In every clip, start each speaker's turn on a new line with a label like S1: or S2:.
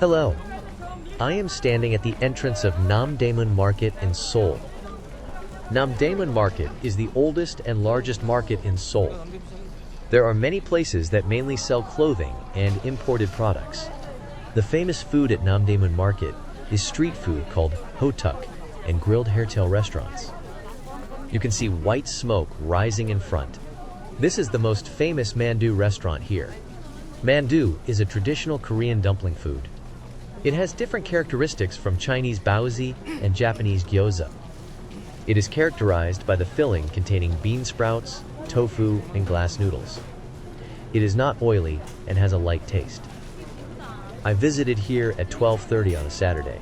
S1: Hello, I am standing at the entrance of Namdaemun Market in Seoul. Namdaemun Market is the oldest and largest market in Seoul. There are many places that mainly sell clothing and imported products. The famous food at Namdaemun Market is street food called hotuk and grilled hairtail restaurants. You can see white smoke rising in front. This is the most famous mandu restaurant here. Mandu is a traditional Korean dumpling food. It has different characteristics from Chinese baozi and Japanese gyoza. It is characterized by the filling containing bean sprouts, tofu, and glass noodles. It is not oily and has a light taste. I visited here at 12:30 on a Saturday.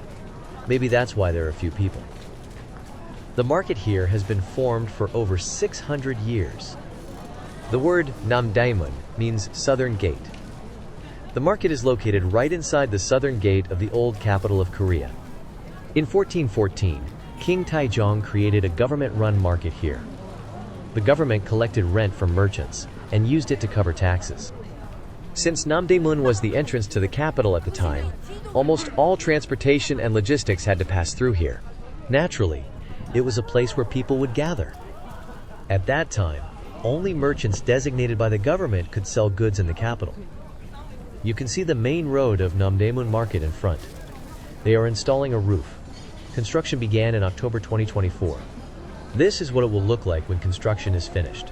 S1: Maybe that's why there are few people. The market here has been formed for over 600 years. The word Namdaemun means southern gate. The market is located right inside the southern gate of the old capital of Korea. In 1414, King Taejong created a government-run market here. The government collected rent from merchants and used it to cover taxes. Since Namdaemun was the entrance to the capital at the time, almost all transportation and logistics had to pass through here. Naturally, it was a place where people would gather. At that time, only merchants designated by the government could sell goods in the capital. You can see the main road of Namdaemun Market in front. They are installing a roof. Construction began in October 2024. This is what it will look like when construction is finished.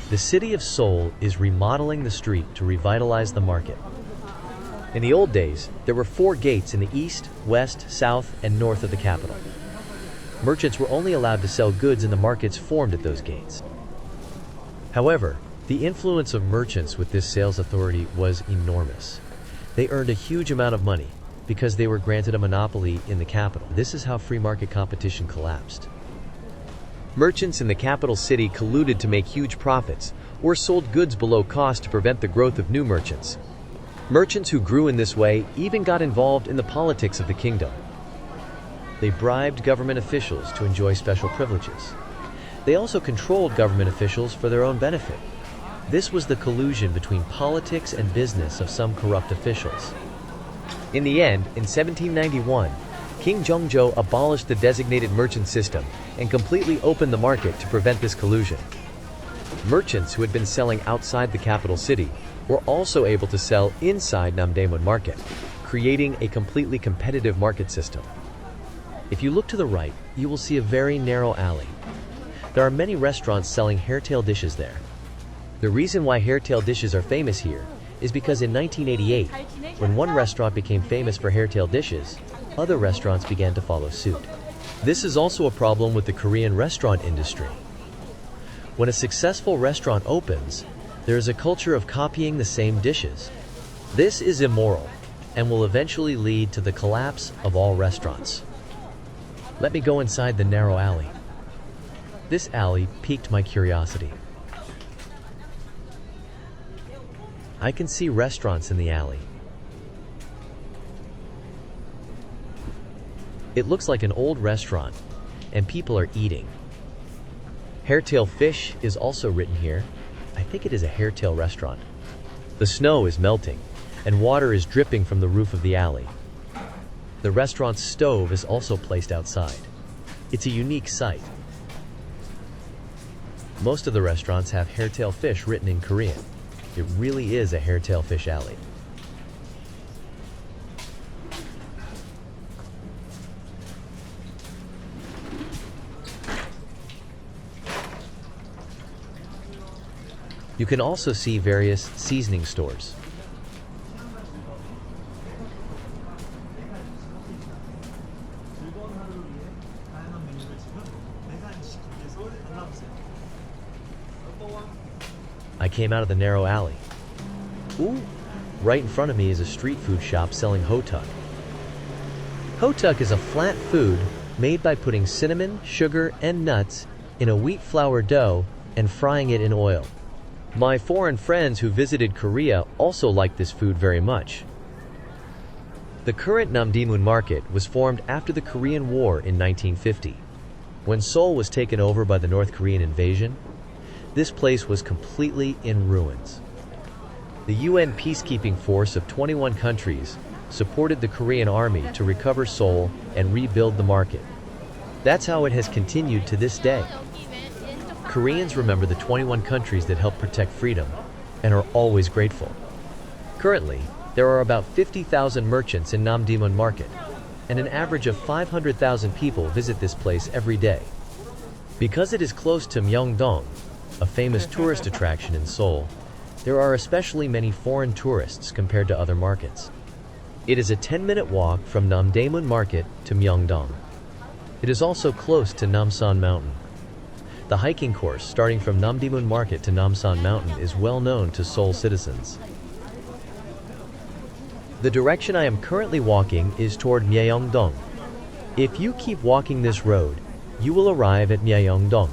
S1: The city of Seoul is remodeling the street to revitalize the market. In the old days, there were 4 gates in the east, west, south, and north of the capital. Merchants were only allowed to sell goods in the markets formed at those gates. However, the influence of merchants with this sales authority was enormous. They earned a huge amount of money because they were granted a monopoly in the capital. This is how free market competition collapsed. Merchants in the capital city colluded to make huge profits or sold goods below cost to prevent the growth of new merchants. Merchants who grew in this way even got involved in the politics of the kingdom. They bribed government officials to enjoy special privileges. They also controlled government officials for their own benefit. This was the collusion between politics and business of some corrupt officials. In the end, in 1791, King Jeongjo abolished the designated merchant system and completely opened the market to prevent this collusion. Merchants who had been selling outside the capital city were also able to sell inside Namdaemun Market, creating a completely competitive market system. If you look to the right, you will see a very narrow alley. There are many restaurants selling hairtail dishes there. The reason why hairtail dishes are famous here is because in 1988, when one restaurant became famous for hairtail dishes, other restaurants began to follow suit. This is also a problem with the Korean restaurant industry. When a successful restaurant opens, there is a culture of copying the same dishes. This is immoral and will eventually lead to the collapse of all restaurants. Let me go inside the narrow alley. This alley piqued my curiosity. I can see restaurants in the alley. It looks like an old restaurant, and people are eating. Hairtail fish is also written here. I think it is a hairtail restaurant. The snow is melting, and water is dripping from the roof of the alley. The restaurant's stove is also placed outside. It's a unique sight. Most of the restaurants have hairtail fish written in Korean. It really is a hairtail fish alley. You can also see various seasoning stores. I came out of the narrow alley. Ooh, right in front of me is a street food shop selling hotuk. Hotuk is a flat food made by putting cinnamon, sugar, and nuts in a wheat flour dough and frying it in oil. My foreign friends who visited Korea also liked this food very much. The current Namdaemun Market was formed after the Korean War in 1950. When Seoul was taken over by the North Korean invasion, this place was completely in ruins. The UN peacekeeping force of 21 countries supported the Korean army to recover Seoul and rebuild the market. That's how it has continued to this day. Koreans remember the 21 countries that helped protect freedom and are always grateful. Currently, there are about 50,000 merchants in Namdaemun Market, and an average of 500,000 people visit this place every day. Because it is close to Myeongdong, a famous tourist attraction in Seoul, there are especially many foreign tourists compared to other markets. It is a 10-minute walk from Namdaemun Market to Myeongdong. It is also close to Namsan Mountain. The hiking course starting from Namdaemun Market to Namsan Mountain is well known to Seoul citizens. The direction I am currently walking is toward Myeongdong. If you keep walking this road, you will arrive at Myeongdong.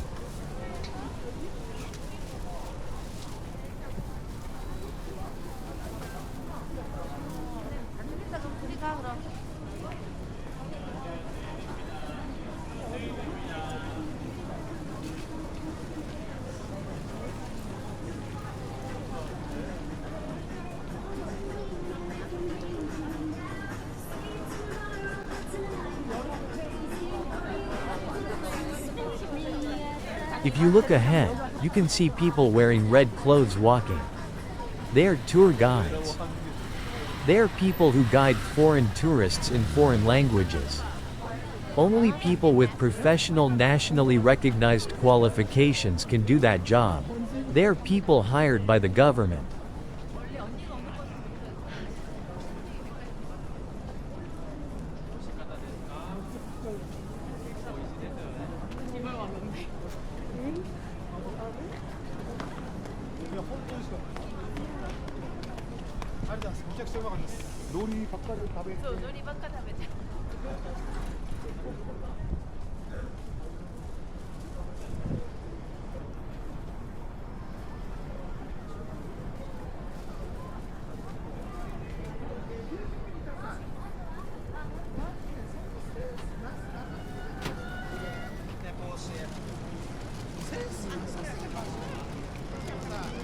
S2: If you look ahead, you can see people wearing red clothes walking. They are tour guides. They are people who guide foreign tourists in foreign languages. Only people with professional nationally recognized qualifications can do that job. They are people hired by the government.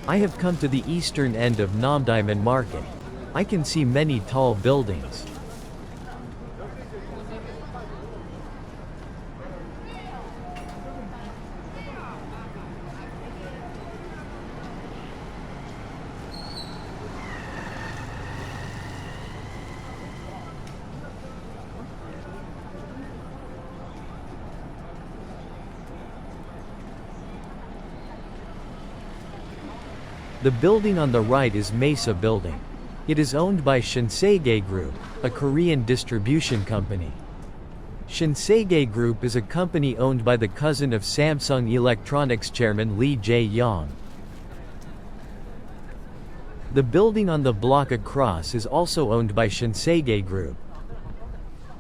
S2: I have come to the eastern end of Namdaemun Market. I can see many tall buildings. The building on the right is Mesa Building. It is owned by Shinsegae Group, a Korean distribution company. Shinsegae Group is a company owned by the cousin of Samsung Electronics chairman Lee Jae-yong. The building on the block across is also owned by Shinsegae Group.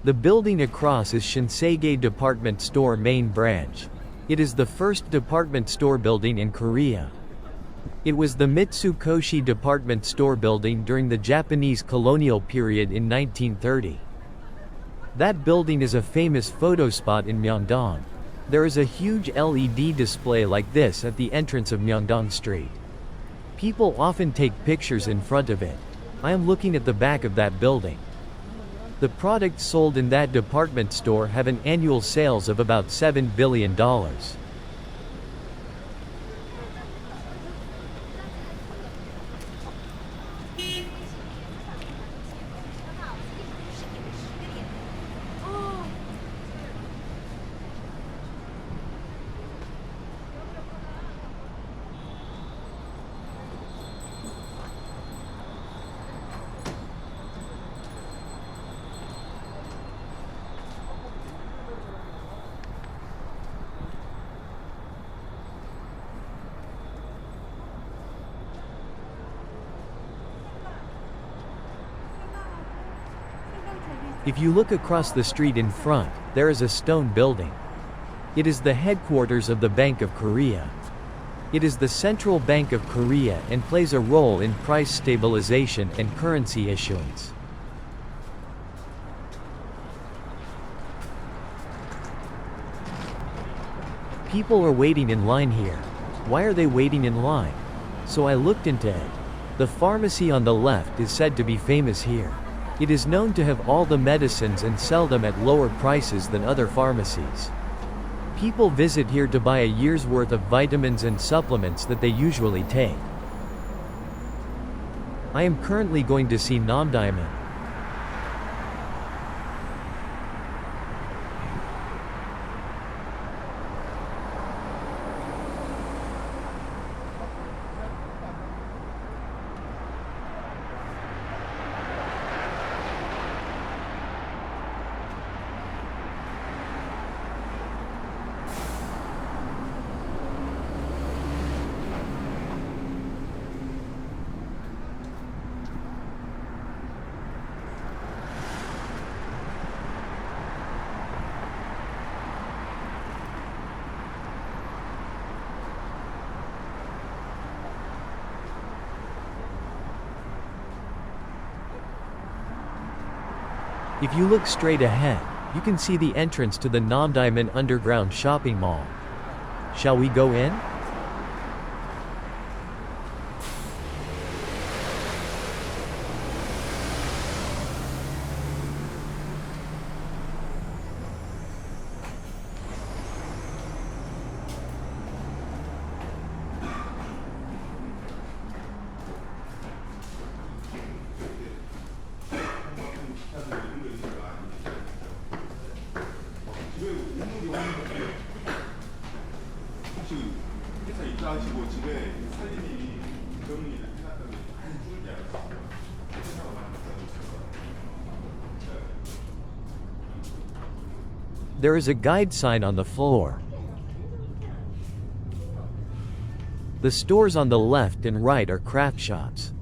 S2: The building across is Shinsegae Department Store main branch. It is the first department store building in Korea. It was the Mitsukoshi department store building during the Japanese colonial period in 1930. That building is a famous photo spot in Myeongdong. There is a huge LED display like this at the entrance of Myeongdong Street. People often take pictures in front of it. I am looking at the back of that building. The products sold in that department store have an annual sales of about $7 billion. If you look across the street in front, there is a stone building. It is the headquarters of the Bank of Korea. It is the central bank of Korea and plays a role in price stabilization and currency issuance. People are waiting in line here. Why are they waiting in line? So I looked into it. The pharmacy on the left is said to be famous here. It is known to have all the medicines and sell them at lower prices than other pharmacies. People visit here to buy a year's worth of vitamins and supplements that they usually take. I am currently going to see Namdaemun. If you look straight ahead, you can see the entrance to the Namdaemun underground shopping mall. Shall we go in? There is a guide sign on the floor. The stores on the left and right are craft shops.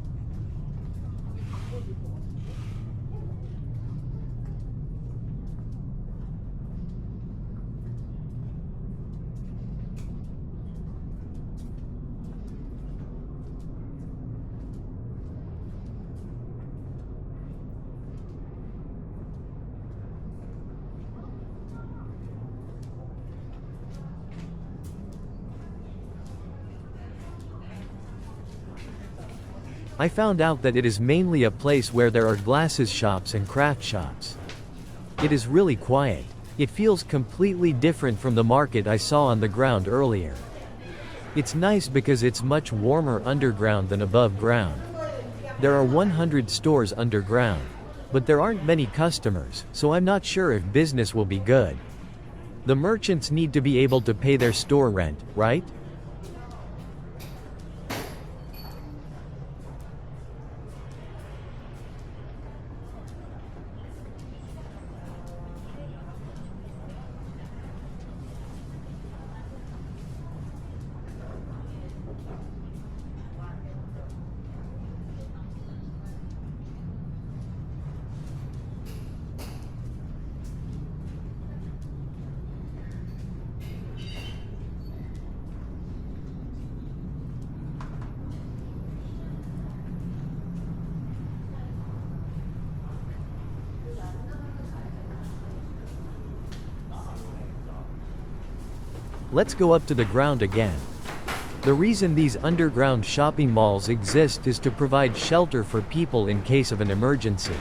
S2: I found out that it is mainly a place where there are glasses shops and craft shops. It is really quiet. It feels completely different from the market I saw on the ground earlier. It's nice because it's much warmer underground than above ground. There are 100 stores underground, but there aren't many customers, so I'm not sure if business will be good. The merchants need to be able to pay their store rent, right? Let's go up to the ground again. The reason these underground shopping malls exist is to provide shelter for people in case of an emergency.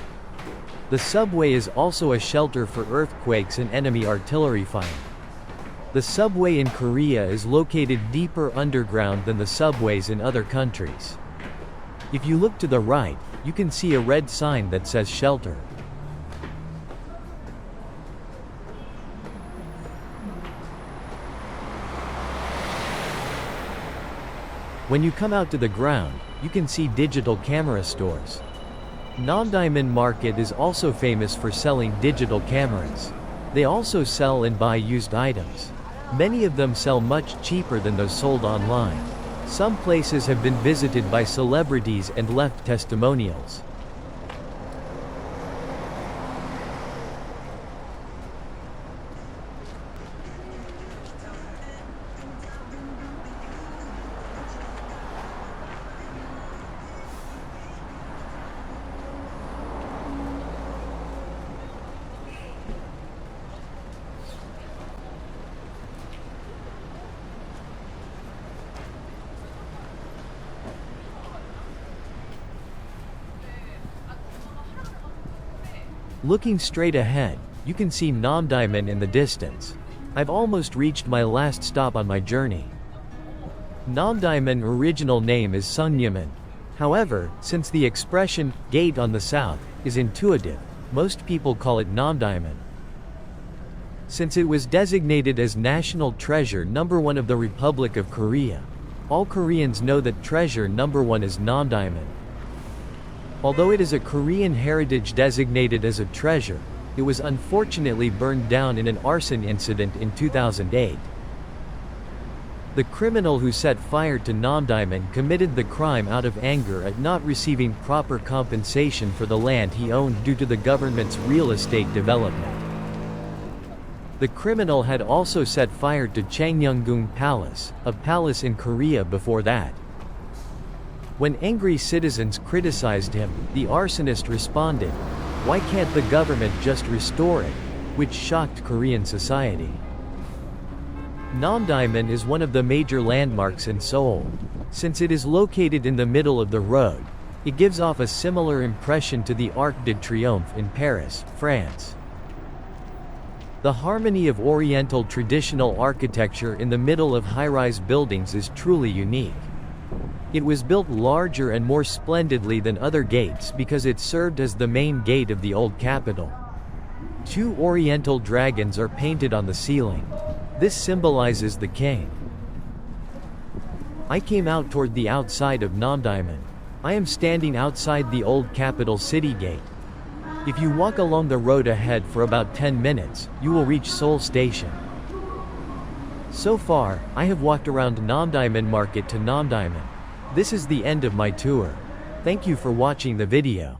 S2: The subway is also a shelter for earthquakes and enemy artillery fire. The subway in Korea is located deeper underground than the subways in other countries. If you look to the right, you can see a red sign that says shelter. When you come out to the ground, you can see digital camera stores. Namdaemun Market is also famous for selling digital cameras. They also sell and buy used items. Many of them sell much cheaper than those sold online. Some places have been visited by celebrities and left testimonials. Looking straight ahead, you can see Namdaemun in the distance. I've almost reached my last stop on my journey. Namdaemun original name is Sungnyemun. However, since the expression, gate on the south, is intuitive, most people call it Namdaemun. Since it was designated as National Treasure number 1 of the Republic of Korea, all Koreans know that treasure number 1 is Namdaemun. Although it is a Korean heritage designated as a treasure, it was unfortunately burned down in an arson incident in 2008. The criminal who set fire to Namdaemun committed the crime out of anger at not receiving proper compensation for the land he owned due to the government's real estate development. The criminal had also set fire to Changneung Palace, a palace in Korea before that. When angry citizens criticized him, the arsonist responded, "Why can't the government just restore it?" which shocked Korean society. Namdaemun is one of the major landmarks in Seoul. Since it is located in the middle of the road, it gives off a similar impression to the Arc de Triomphe in Paris, France. The harmony of Oriental traditional architecture in the middle of high-rise buildings is truly unique. It was built larger and more splendidly than other gates because it served as the main gate of the old capital. 2 Oriental dragons are painted on the ceiling. This symbolizes the king. I came out toward the outside of Namdaemun. I am standing outside the old capital city gate. If you walk along the road ahead for about 10 minutes, you will reach Seoul Station. So far, I have walked around Namdaemun Market to Namdaemun. This is the end of my tour. Thank you for watching the video.